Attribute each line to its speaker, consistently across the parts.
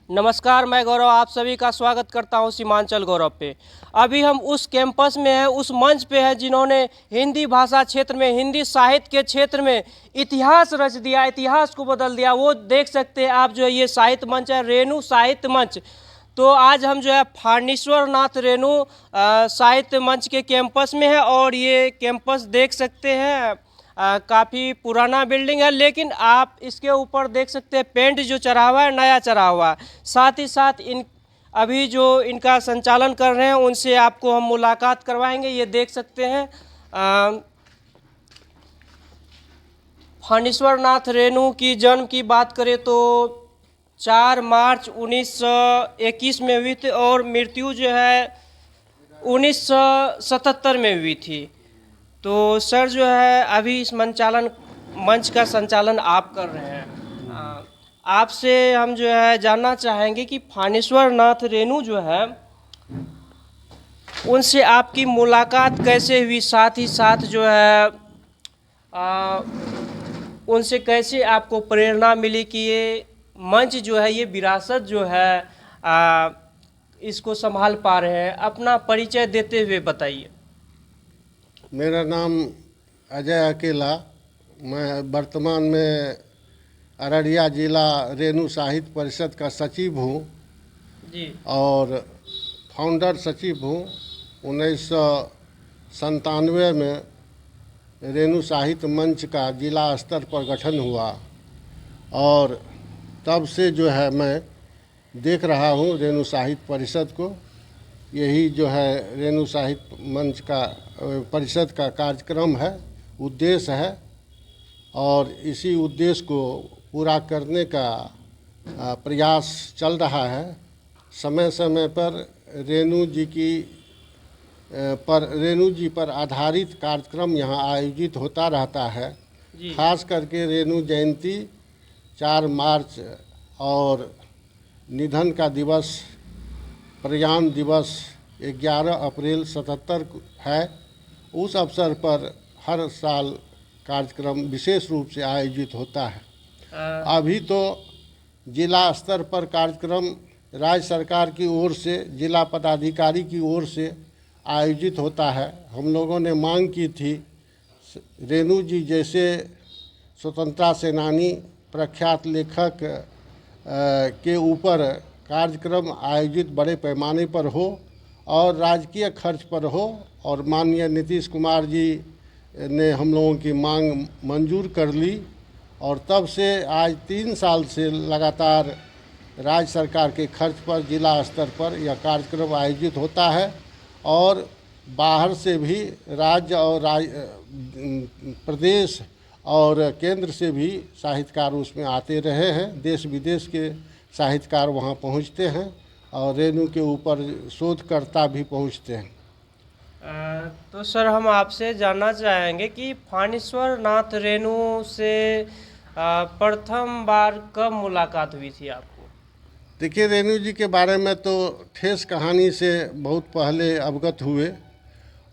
Speaker 1: नमस्कार, मैं गौरव आप सभी का स्वागत करता हूं सीमांचल गौरव पे। अभी हम उस कैंपस में हैं, उस मंच पे हैं जिन्होंने हिंदी भाषा क्षेत्र में, हिंदी साहित्य के क्षेत्र में इतिहास रच दिया, इतिहास को बदल दिया। वो देख सकते हैं आप, जो है ये साहित्य मंच है, रेणु साहित्य मंच। तो आज हम जो है फानेश्वर नाथ रेणु साहित्य मंच के कैंपस में है और ये कैंपस देख सकते हैं काफ़ी पुराना बिल्डिंग है, लेकिन आप इसके ऊपर देख सकते हैं पेंट जो चढ़ा हुआ है नया चढ़ा हुआ है। साथ ही साथ इन अभी जो इनका संचालन कर रहे हैं उनसे आपको हम मुलाकात करवाएंगे। ये देख सकते हैं फानेश्वर नाथ रेणु की जन्म की बात करें तो 4 मार्च 1921 में हुई थी और मृत्यु जो है 1977 में हुई थी। तो सर जो है अभी इस मंच का संचालन आप कर रहे हैं। आपसे हम जो है जानना चाहेंगे कि फानेश्वर नाथ रेणु जो है उनसे आपकी मुलाकात कैसे हुई, साथ ही साथ जो है उनसे कैसे आपको प्रेरणा मिली कि ये मंच जो है, ये विरासत जो है इसको संभाल पा रहे हैं। अपना परिचय देते हुए बताइए।
Speaker 2: मेरा नाम अजय अकेला, मैं वर्तमान में अररिया जिला रेणु साहित्य परिषद का सचिव हूँ
Speaker 1: जी।
Speaker 2: और फाउंडर सचिव हूँ। 1997 में रेणु साहित्य मंच का जिला स्तर पर गठन हुआ और तब से जो है मैं देख रहा हूँ रेणु साहित्य परिषद को। यही जो है रेणु साहित्य मंच का परिषद का कार्यक्रम है, उद्देश्य है और इसी उद्देश्य को पूरा करने का प्रयास चल रहा है। समय समय पर रेणु जी पर आधारित कार्यक्रम यहाँ आयोजित होता रहता है। खास करके रेणु जयंती 4 मार्च और निधन का दिवस, प्रयाण दिवस 11 अप्रैल 77 है। उस अवसर पर हर साल कार्यक्रम विशेष रूप से आयोजित होता है। अभी तो जिला स्तर पर कार्यक्रम राज्य सरकार की ओर से, जिला पदाधिकारी की ओर से आयोजित होता है। हम लोगों ने मांग की थी रेणु जी जैसे स्वतंत्रता सेनानी, प्रख्यात लेखक के ऊपर कार्यक्रम आयोजित बड़े पैमाने पर हो और राजकीय खर्च पर हो, और माननीय नीतीश कुमार जी ने हम लोगों की मांग मंजूर कर ली और तब से आज 3 साल से लगातार राज्य सरकार के खर्च पर जिला स्तर पर यह कार्यक्रम आयोजित होता है और बाहर से भी राज्य और प्रदेश और केंद्र से भी साहित्यकार उसमें आते रहे हैं। देश विदेश के साहित्यकार वहाँ पहुँचते हैं और रेणु के ऊपर शोधकर्ता भी पहुँचते हैं।
Speaker 1: तो सर हम आपसे जानना चाहेंगे कि फानेश्वर नाथ रेणु से प्रथम बार कब मुलाकात हुई थी आपको?
Speaker 2: देखिए, रेणु जी के बारे में तो ठेस कहानी से बहुत पहले अवगत हुए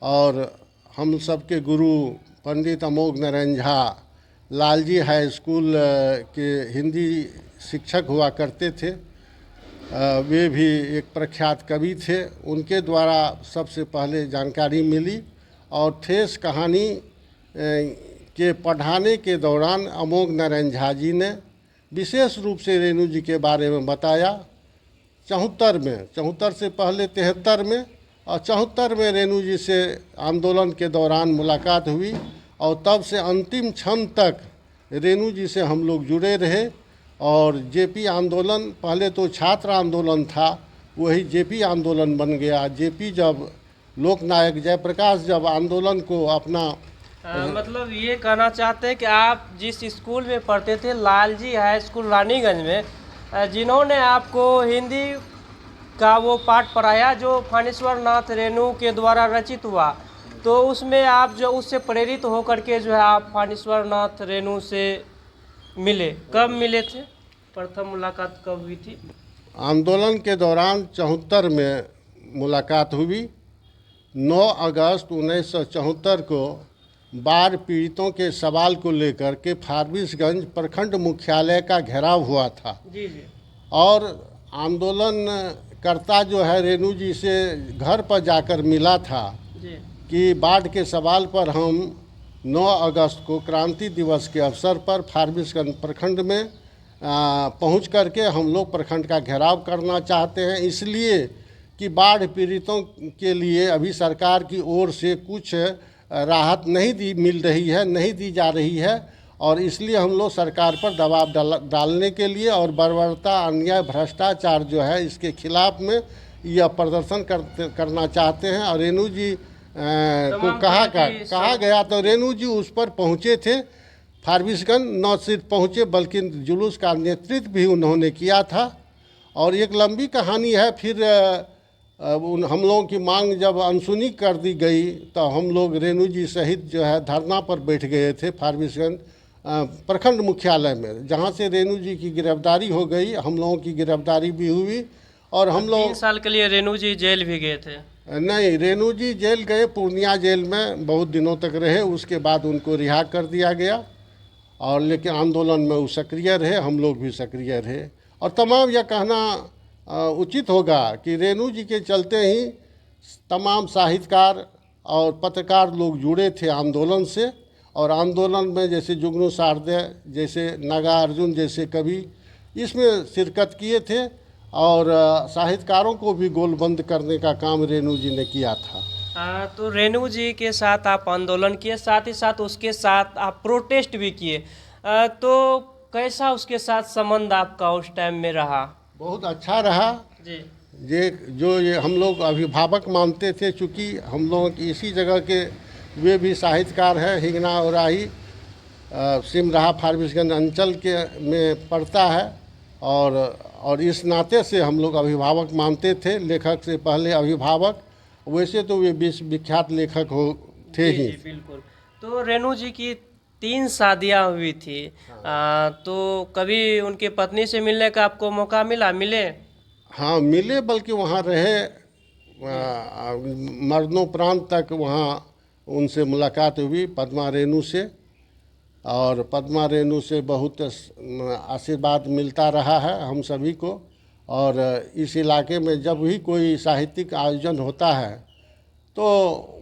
Speaker 2: और हम सबके गुरु पंडित अमोघ नारायण झा लालजी हाई स्कूल के हिंदी शिक्षक हुआ करते थे। वे भी एक प्रख्यात कवि थे, उनके द्वारा सबसे पहले जानकारी मिली और ठेस कहानी के पढ़ाने के दौरान अमोघ नारायण झा जी ने विशेष रूप से रेणु जी के बारे में बताया। 74 से पहले 73 में और 74 में रेणु जी से आंदोलन के दौरान मुलाकात हुई और तब से अंतिम क्षण तक रेणु जी से हम लोग जुड़े रहे। और जेपी आंदोलन, पहले तो छात्र आंदोलन था, वही जेपी आंदोलन बन गया। जेपी जब लोकनायक जयप्रकाश जब आंदोलन को अपना
Speaker 1: मतलब ये कहना चाहते हैं कि आप जिस स्कूल में पढ़ते थे, लालजी हाई स्कूल रानीगंज में, जिन्होंने आपको हिंदी का वो पाठ पढ़ाया जो फानेश्वर नाथ रेणु के द्वारा रचित हुआ, तो उसमें आप जो उससे प्रेरित होकर के जो है आप फानेश्वर नाथ रेणु से मिले। कब मिले थे? प्रथम मुलाकात कब हुई थी?
Speaker 2: आंदोलन के दौरान 74 में मुलाकात हुई। 9 अगस्त 1974 को बाढ़ पीड़ितों के सवाल को लेकर के फारबिसगंज प्रखंड मुख्यालय का घेराव हुआ था।
Speaker 1: जी जी।
Speaker 2: और आंदोलनकर्ता जो है रेणु जी से घर पर जाकर मिला था
Speaker 1: जी
Speaker 2: कि बाढ़ के सवाल पर हम 9 अगस्त को क्रांति दिवस के अवसर पर फारबिसगंज प्रखंड में पहुंच करके हम लोग प्रखंड का घेराव करना चाहते हैं, इसलिए कि बाढ़ पीड़ितों के लिए अभी सरकार की ओर से कुछ राहत नहीं मिल रही है, नहीं दी जा रही है, और इसलिए हम लोग सरकार पर दबाव डालने के लिए और बर्बरता, अन्याय, भ्रष्टाचार जो है इसके खिलाफ में यह प्रदर्शन करना चाहते हैं। और रेणु जी को कहा गया तो रेणु जी उस पर पहुँचे थे फारबिसगंज, न सिर्फ पहुँचे बल्कि जुलूस का नेतृत्व भी उन्होंने किया था। और एक लंबी कहानी है। फिर हम लोगों की मांग जब अनसुनी कर दी गई तो हम लोग रेणु जी सहित जो है धरना पर बैठ गए थे फारबिसगंज प्रखंड मुख्यालय में, जहां से रेणु जी की गिरफ्तारी हो गई, हम लोगों की गिरफ्तारी भी हुई। और हम लोग
Speaker 1: 3 साल के लिए रेणु जी जेल भी गए थे।
Speaker 2: नहीं, रेणु जी जेल गए, पूर्णिया जेल में बहुत दिनों तक रहे, उसके बाद उनको रिहा कर दिया गया। और लेकिन आंदोलन में वो सक्रिय रहे, हम लोग भी सक्रिय रहे। और तमाम यह कहना उचित होगा कि रेणु जी के चलते ही तमाम साहित्यकार और पत्रकार लोग जुड़े थे आंदोलन से। और आंदोलन में जैसे जुगनू सारदे, जैसे नागार्जुन जैसे कवि इसमें शिरकत किए थे, और साहित्यकारों को भी गोलबंद करने का काम रेणु जी ने किया था।
Speaker 1: तो रेणु जी के साथ आप आंदोलन किए, साथ ही साथ उसके साथ आप प्रोटेस्ट भी किए, तो कैसा उसके साथ संबंध आपका उस टाइम में रहा?
Speaker 2: बहुत अच्छा रहा
Speaker 1: जी।
Speaker 2: ये हम लोग अभिभावक मानते थे, चूँकि हम लोग इसी जगह के वे भी साहित्यकार हैं। हिंगना और राही सिमराहा फारबिसगंज अंचल के में पड़ता है, और इस नाते से हम लोग अभिभावक मानते थे, लेखक से पहले अभिभावक। वैसे तो वे विश्वविख्यात लेखक थे ही।
Speaker 1: जी बिल्कुल। तो रेणु जी की 3 शादियाँ हुई थी। तो कभी उनके पत्नी से मिलने का आपको मौका मिले?
Speaker 2: हाँ मिले, बल्कि वहाँ रहे, मरणोपरांत तक वहाँ उनसे मुलाकात हुई पद्मा रेणु से। और पद्मा रेणु से बहुत आशीर्वाद मिलता रहा है हम सभी को। और इस इलाके में जब भी कोई साहित्यिक आयोजन होता है तो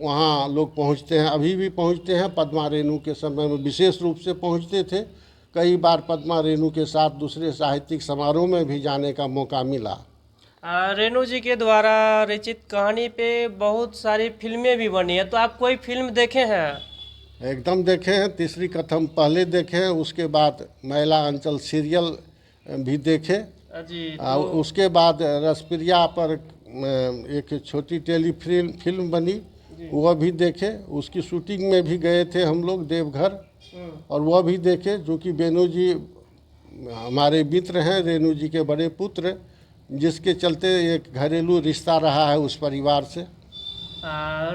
Speaker 2: वहाँ लोग पहुँचते हैं, अभी भी पहुँचते हैं। पद्मा रेणु के समय में विशेष रूप से पहुँचते थे। कई बार पद्मा रेणु के साथ दूसरे साहित्यिक समारोह में भी जाने का मौका मिला।
Speaker 1: रेणु जी के द्वारा रचित कहानी पे बहुत सारी फिल्में भी बनी है, तो आप कोई फिल्म देखे हैं?
Speaker 2: एकदम देखे हैं। तीसरी कथम पहले देखे हैं, उसके बाद महिला अंचल सीरियल भी देखे
Speaker 1: जी।
Speaker 2: उसके बाद रसप्रिया पर एक छोटी फिल्म बनी, वह भी देखे। उसकी शूटिंग में भी गए थे हम लोग देवघर, और वह भी देखे। जो कि रेणु जी हमारे मित्र हैं, रेणु जी के बड़े पुत्र, जिसके चलते एक घरेलू रिश्ता रहा है उस परिवार से।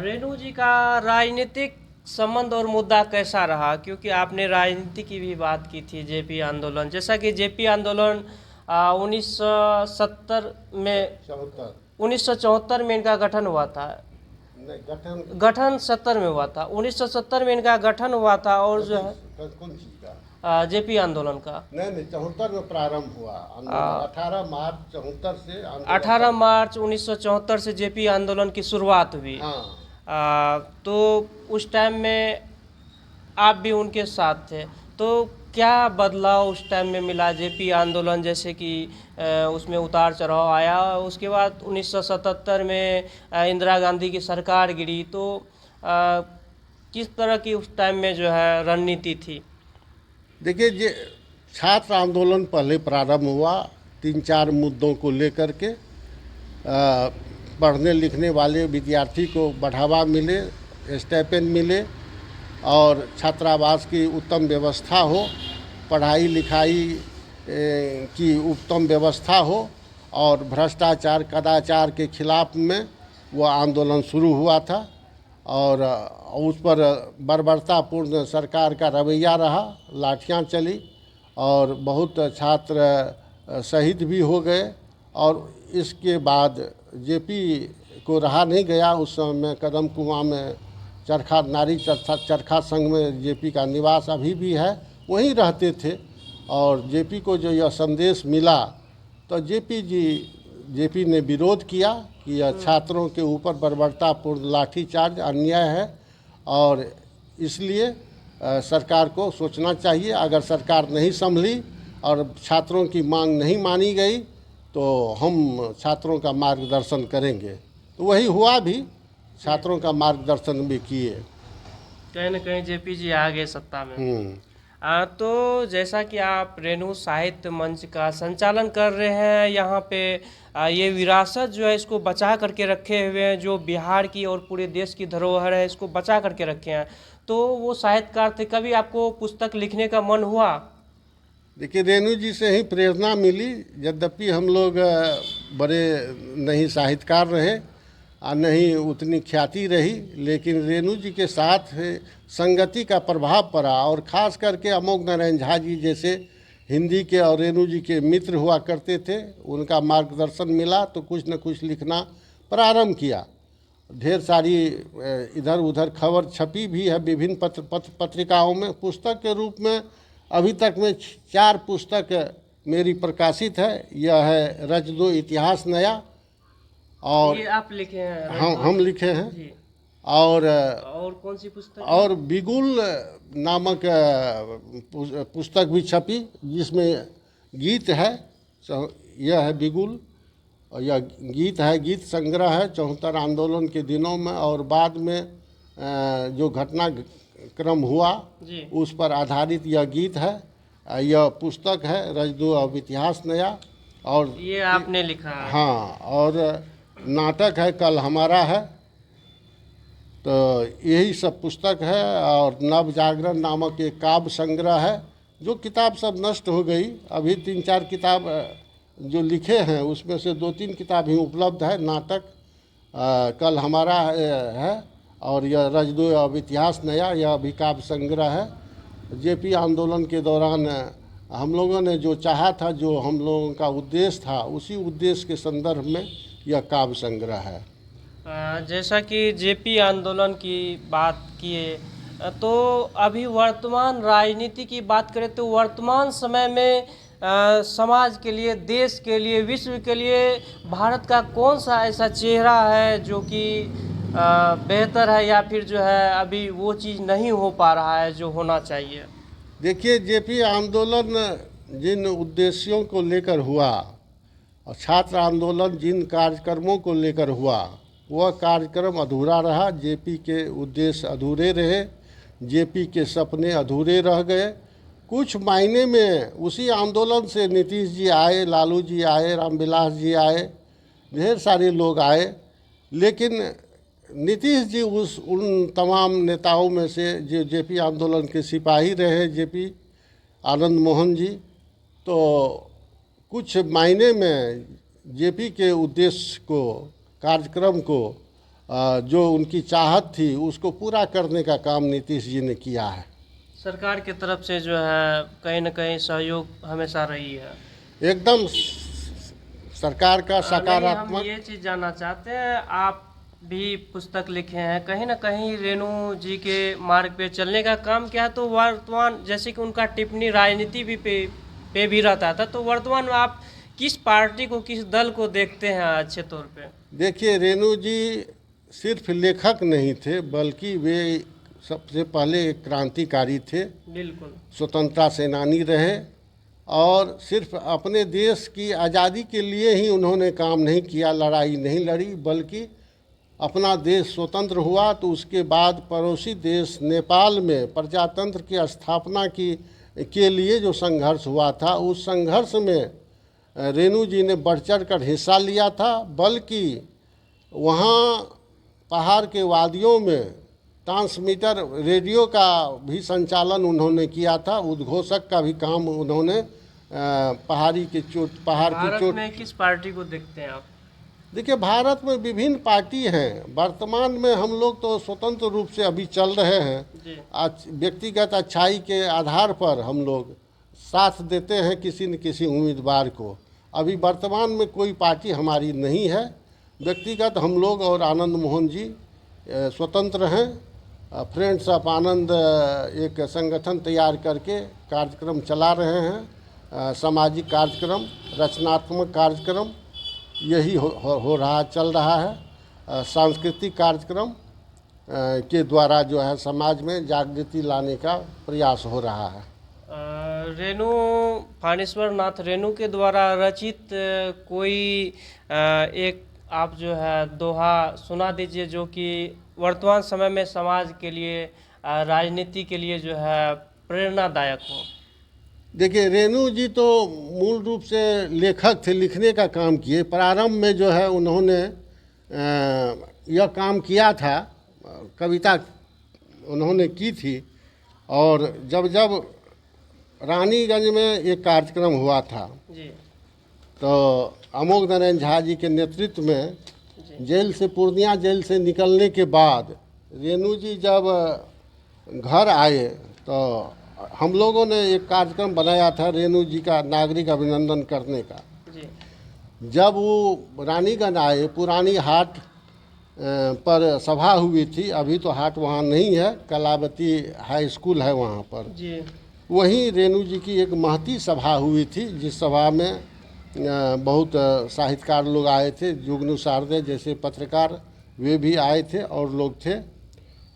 Speaker 1: रेणु जी का राजनीतिक संबंध और मुद्दा कैसा रहा? क्योंकि आपने राजनीति की भी बात की थी, जेपी आंदोलन, जैसा कि जेपी आंदोलन 1970 में 1974 में इनका गठन हुआ था। गठन 70 में हुआ था, 1970 में इनका गठन हुआ था। और जो है
Speaker 2: कौन चीज़ का?
Speaker 1: जेपी आंदोलन का
Speaker 2: नहीं 74 में प्रारंभ हुआ। 18 मार्च 74 से
Speaker 1: 18 मार्च 1974 से जेपी आंदोलन की शुरुआत हुई। तो उस टाइम में आप भी उनके साथ थे, तो क्या बदलाव उस टाइम में मिला? जेपी आंदोलन जैसे कि उसमें उतार चढ़ाव आया, उसके बाद 1977 में इंदिरा गांधी की सरकार गिरी, तो किस तरह की उस टाइम में जो है रणनीति थी?
Speaker 2: देखिए, छात्र आंदोलन पहले प्रारंभ हुआ 3-4 मुद्दों को लेकर के। पढ़ने लिखने वाले विद्यार्थी को बढ़ावा मिले, स्टाइपेंड मिले, और छात्रावास की उत्तम व्यवस्था हो, पढ़ाई लिखाई की उत्तम व्यवस्था हो, और भ्रष्टाचार कदाचार के खिलाफ में वह आंदोलन शुरू हुआ था। और उस पर बर्बरतापूर्ण सरकार का रवैया रहा, लाठियां चली, और बहुत छात्र शहीद भी हो गए। और इसके बाद जेपी को रहा नहीं गया। उस समय कदम कुआं में चरखा नारी चरखा संघ में जेपी का निवास अभी भी है, वहीं रहते थे। और जेपी को जो यह संदेश मिला तो जेपी ने विरोध किया कि यह छात्रों के ऊपर बर्बरतापूर्ण लाठीचार्ज अन्याय है और इसलिए सरकार को सोचना चाहिए। अगर सरकार नहीं संभली और छात्रों की मांग नहीं मानी गई तो हम छात्रों का मार्गदर्शन करेंगे। तो वही हुआ भी, छात्रों का मार्गदर्शन भी किए।
Speaker 1: कहीं न कहीं जेपी जी आ गए सत्ता में। तो जैसा कि आप रेणु साहित्य मंच का संचालन कर रहे हैं, यहाँ पे ये विरासत जो है इसको बचा करके रखे हुए हैं, जो बिहार की और पूरे देश की धरोहर है, इसको बचा करके रखे हैं। तो वो साहित्यकार थे, कभी आपको पुस्तक लिखने का मन हुआ?
Speaker 2: देखिए, रेणु जी से ही प्रेरणा मिली। यद्यपि हम लोग बड़े नहीं साहित्यकार रहे और नहीं उतनी ख्याति रही, लेकिन रेणु जी के साथ संगति का प्रभाव पड़ा और ख़ास करके अमोघ नारायण झा जी जैसे हिंदी के और रेणु जी के मित्र हुआ करते थे, उनका मार्गदर्शन मिला तो कुछ न कुछ लिखना प्रारंभ किया। ढेर सारी इधर उधर खबर छपी भी है विभिन्न पत्रिकाओं में। पुस्तक के रूप में अभी तक में 4 पुस्तक मेरी प्रकाशित है। यह है रच दो इतिहास नया, और
Speaker 1: ये आप लिखे हैं?
Speaker 2: हम लिखे हैं
Speaker 1: जी।
Speaker 2: और
Speaker 1: कौन सी पुस्तक?
Speaker 2: और बिगुल नामक पुस्तक भी छपी जिसमें गीत है। यह है बिगुल और यह गीत है, गीत संग्रह है 74 आंदोलन के दिनों में और बाद में जो घटनाक्रम हुआ
Speaker 1: जी।
Speaker 2: उस पर आधारित यह गीत है। यह पुस्तक है रच दो अब इतिहास नया। और
Speaker 1: ये आपने लिखा है?
Speaker 2: हाँ, और नाटक है कल हमारा है। तो यही सब पुस्तक है। और नव जागरण नामक एक काव्य संग्रह है, जो किताब सब नष्ट हो गई। अभी 3-4 किताब जो लिखे हैं उसमें से 2-3 किताब ही उपलब्ध है। नाटक कल हमारा है और यह रच दो अब इतिहास नया, यह भी काव्य संग्रह है। जेपी आंदोलन के दौरान हम लोगों ने जो चाहा था, जो हम लोगों का उद्देश्य था, उसी उद्देश्य के संदर्भ में यह काव्य संग्रह है।
Speaker 1: जैसा कि जेपी आंदोलन की बात किए, तो अभी वर्तमान राजनीति की बात करें तो वर्तमान समय में समाज के लिए, देश के लिए, विश्व के लिए भारत का कौन सा ऐसा चेहरा है जो कि बेहतर है, या फिर जो है अभी वो चीज़ नहीं हो पा रहा है जो होना चाहिए?
Speaker 2: देखिए, जेपी आंदोलन जिन उद्देश्यों को लेकर हुआ और छात्र आंदोलन जिन कार्यक्रमों को लेकर हुआ, वह कार्यक्रम अधूरा रहा। जेपी के उद्देश्य अधूरे रहे, जेपी के सपने अधूरे रह गए। कुछ मायने में उसी आंदोलन से नीतीश जी आए, लालू जी आए, रामविलास जी आए, ढेर सारे लोग आए। लेकिन नीतीश जी उन तमाम नेताओं में से जो जेपी आंदोलन के सिपाही रहे, जेपी आनंद मोहन जी, तो कुछ मायने में जेपी के उद्देश्य को, कार्यक्रम को, जो उनकी चाहत थी उसको पूरा करने का काम नीतीश जी ने किया है।
Speaker 1: सरकार की तरफ से जो है कहीं न कहीं सहयोग हमेशा रही है।
Speaker 2: एकदम सरकार का सकारात्मक।
Speaker 1: हम ये चीज़ जानना चाहते हैं, आप भी पुस्तक लिखे हैं, कहीं ना कहीं रेणु जी के मार्ग पे चलने का काम किया, तो वर्तमान जैसे कि उनका टिप्पणी राजनीति भी पे भी रहता था, तो वर्तमान में आप किस पार्टी को, किस दल को देखते हैं अच्छे तौर पे?
Speaker 2: देखिए, रेणु जी सिर्फ लेखक नहीं थे, बल्कि वे सबसे पहले एक क्रांतिकारी थे।
Speaker 1: बिल्कुल।
Speaker 2: स्वतंत्रता सेनानी रहे और सिर्फ अपने देश की आज़ादी के लिए ही उन्होंने काम नहीं किया, लड़ाई नहीं लड़ी, बल्कि अपना देश स्वतंत्र हुआ तो उसके बाद पड़ोसी देश नेपाल में प्रजातंत्र की स्थापना के लिए जो संघर्ष हुआ था, उस संघर्ष में रेणु जी ने बढ़ चढ़ कर हिस्सा लिया था। बल्कि वहाँ पहाड़ के वादियों में ट्रांसमीटर रेडियो का भी संचालन उन्होंने किया था, उद्घोषक का भी काम उन्होंने पहाड़ की चोट।
Speaker 1: भारत में किस पार्टी को देखते हैं आप?
Speaker 2: देखिए, भारत में विभिन्न पार्टी हैं। वर्तमान में हम लोग तो स्वतंत्र रूप से अभी चल रहे हैं। आज व्यक्तिगत अच्छाई के आधार पर हम लोग साथ देते हैं किसी न किसी उम्मीदवार को। अभी वर्तमान में कोई पार्टी हमारी नहीं है। व्यक्तिगत हम लोग और आनंद मोहन जी स्वतंत्र हैं। फ्रेंड्स ऑफ आनंद एक संगठन तैयार करके कार्यक्रम चला रहे हैं, सामाजिक कार्यक्रम रचनात्मक कार्यक्रम यही हो रहा चल रहा है। सांस्कृतिक कार्यक्रम के द्वारा जो है समाज में जागृति लाने का प्रयास हो रहा है।
Speaker 1: रेणु फानेश्वर नाथ रेणु के द्वारा रचित कोई एक आप जो है दोहा सुना दीजिए जो कि वर्तमान समय में समाज के लिए राजनीति के लिए जो है प्रेरणादायक हो।
Speaker 2: देखिए, रेणु जी तो मूल रूप से लेखक थे, लिखने का काम किए। प्रारंभ में जो है उन्होंने यह काम किया था, कविता उन्होंने की थी। और जब जब रानीगंज में एक कार्यक्रम हुआ था
Speaker 1: जी,
Speaker 2: तो अमोघ नारायण झा जी के नेतृत्व में जेल से, पूर्णिया जेल से निकलने के बाद रेणु जी जब घर आए तो हम लोगों ने एक कार्यक्रम बनाया था रेणु जी का नागरिक अभिनंदन करने का।
Speaker 1: जी,
Speaker 2: जब वो रानीगंज आए, पुरानी हाट पर सभा हुई थी। अभी तो हाट वहाँ नहीं है, कलावती हाई स्कूल है वहाँ पर।
Speaker 1: जी,
Speaker 2: वहीं रेणु जी की एक महती सभा हुई थी, जिस सभा में बहुत साहित्यकार लोग आए थे। जुगनू शारदे जैसे पत्रकार वे भी आए थे और लोग थे।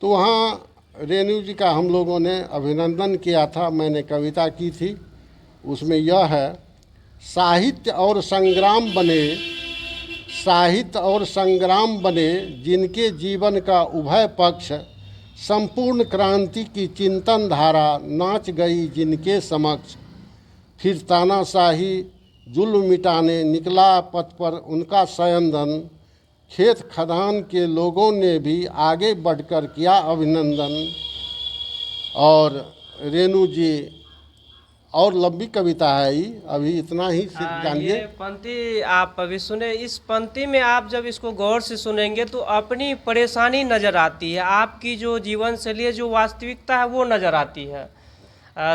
Speaker 2: तो वहाँ रेणु जी का हम लोगों ने अभिनंदन किया था। मैंने कविता की थी, उसमें यह है, साहित्य और संग्राम बने, साहित्य और संग्राम बने जिनके जीवन का उभय पक्ष, संपूर्ण क्रांति की चिंतन धारा नाच गई जिनके समक्ष। फिर तानाशाही जुल्म मिटाने निकला पथ पर उनका शयनदन, खेत खदान के लोगों ने भी आगे बढ़कर किया अभिनंदन। और रेणु जी और लंबी कविता है ये, अभी इतना ही सिर्फ जानिए।
Speaker 1: ये पंक्ति आप अभी सुने, इस पंक्ति में आप जब इसको गौर से सुनेंगे तो अपनी परेशानी नज़र आती है, आपकी जो जीवन शैली है, जो वास्तविकता है वो नज़र आती है।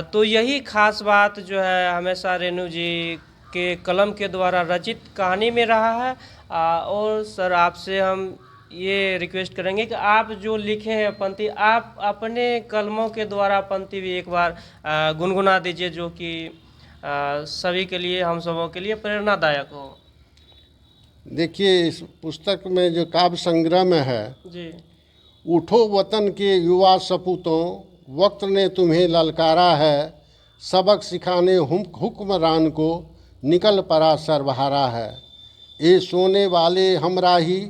Speaker 1: तो यही खास बात जो है हमेशा रेणु जी के कलम के द्वारा रचित कहानी में रहा है। और सर आपसे हम ये रिक्वेस्ट करेंगे कि आप जो लिखे हैं पंक्ति, आप अपने कलमों के द्वारा पंक्ति भी एक बार गुनगुना दीजिए, जो कि सभी के लिए, हम सबों के लिए प्रेरणादायक हो।
Speaker 2: देखिए, इस पुस्तक में जो काव्य संग्रह में है,
Speaker 1: जी,
Speaker 2: उठो वतन के युवा सपूतों, वक्त ने तुम्हें ललकारा है, सबक सिखाने हुक्मरान को निकल पड़ा सर्वहारा है। ए सोने वाले हमराही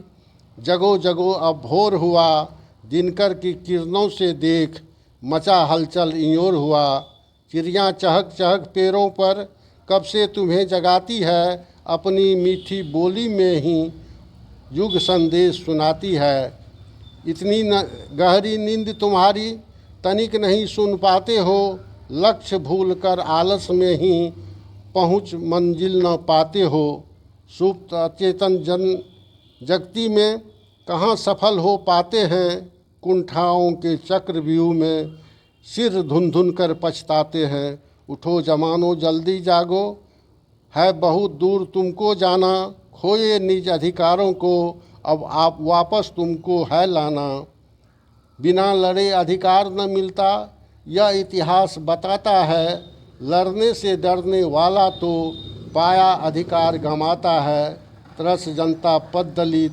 Speaker 2: जगो जगो अब भोर हुआ, दिनकर की किरणों से देख मचा हलचल इयोर हुआ। चिड़ियाँ चहक चहक पेड़ों पर कब से तुम्हें जगाती है, अपनी मीठी बोली में ही युग संदेश सुनाती है। इतनी गहरी नींद तुम्हारी तनिक नहीं सुन पाते हो, लक्ष्य भूल कर आलस में ही पहुँच मंजिल न पाते हो। सुप्त अचेतन जन जगती में कहाँ सफल हो पाते हैं, कुंठाओं के चक्रव्यूह में सिर धुन धुन कर पछताते हैं। उठो जमानो जल्दी जागो, है बहुत दूर तुमको जाना, खोए निज अधिकारों को अब आप वापस तुमको है लाना। बिना लड़े अधिकार न मिलता यह इतिहास बताता है, लड़ने से डरने वाला तो पाया अधिकार गंवाता है। तरस जनता पद दलित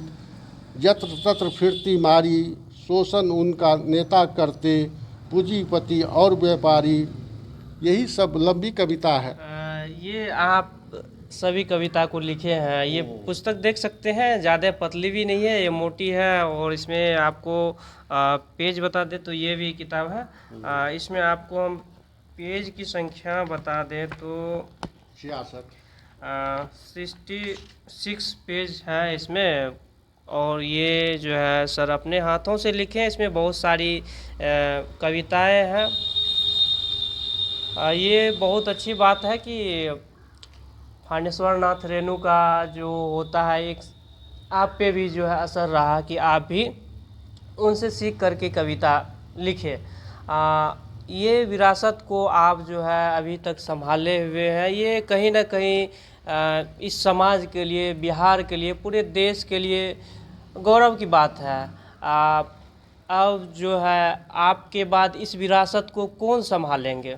Speaker 2: यत्र तत्र फिरती मारी, शोषण उनका नेता करते पूंजीपति और व्यापारी। यही सब लंबी कविता है।
Speaker 1: ये आप सभी कविता को लिखे हैं। ये पुस्तक देख सकते हैं, ज़्यादा पतली भी नहीं है, ये मोटी है। और इसमें आपको पेज बता दे तो ये भी किताब है। इसमें आपको हम पेज की संख्या बता दें तो 66 पेज है इसमें। और ये जो है सर अपने हाथों से लिखे हैं, इसमें बहुत सारी कविताएं हैं। ये बहुत अच्छी बात है कि फानेश्वर नाथ रेणु का जो होता है एक आप पे भी जो है असर रहा कि आप भी उनसे सीख करके कविता लिखे। ये विरासत को आप जो है अभी तक संभाले हुए हैं। ये कहीं ना कहीं इस समाज के लिए, बिहार के लिए, पूरे देश के लिए गौरव की बात है। अब जो है आपके बाद इस विरासत को कौन संभालेंगे?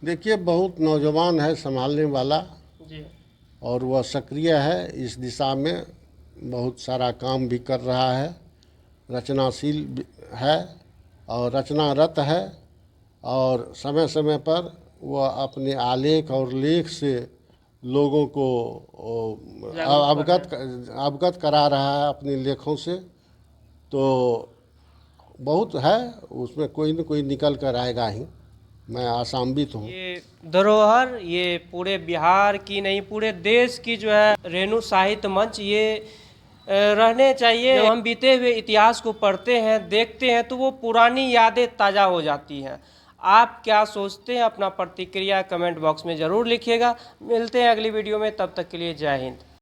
Speaker 2: देखिए, बहुत नौजवान है संभालने वाला।
Speaker 1: जी
Speaker 2: और वह सक्रिय है इस दिशा में, बहुत सारा काम भी कर रहा है, रचनाशील है और रचनारत है। और समय समय पर वह अपने आलेख और लेख से लोगों को अवगत करा रहा है अपने लेखों से। तो बहुत है, उसमें कोई न कोई निकल कर आएगा ही, मैं आशान्वित हूँ।
Speaker 1: ये धरोहर ये पूरे बिहार की नहीं, पूरे देश की जो है रेणु साहित्य मंच, ये रहने चाहिए। जब हम बीते हुए इतिहास को पढ़ते हैं, देखते हैं, तो वो पुरानी यादें ताज़ा हो जाती हैं। आप क्या सोचते हैं, अपना प्रतिक्रिया कमेंट बॉक्स में ज़रूर लिखिएगा। मिलते हैं अगली वीडियो में, तब तक के लिए जय हिंद।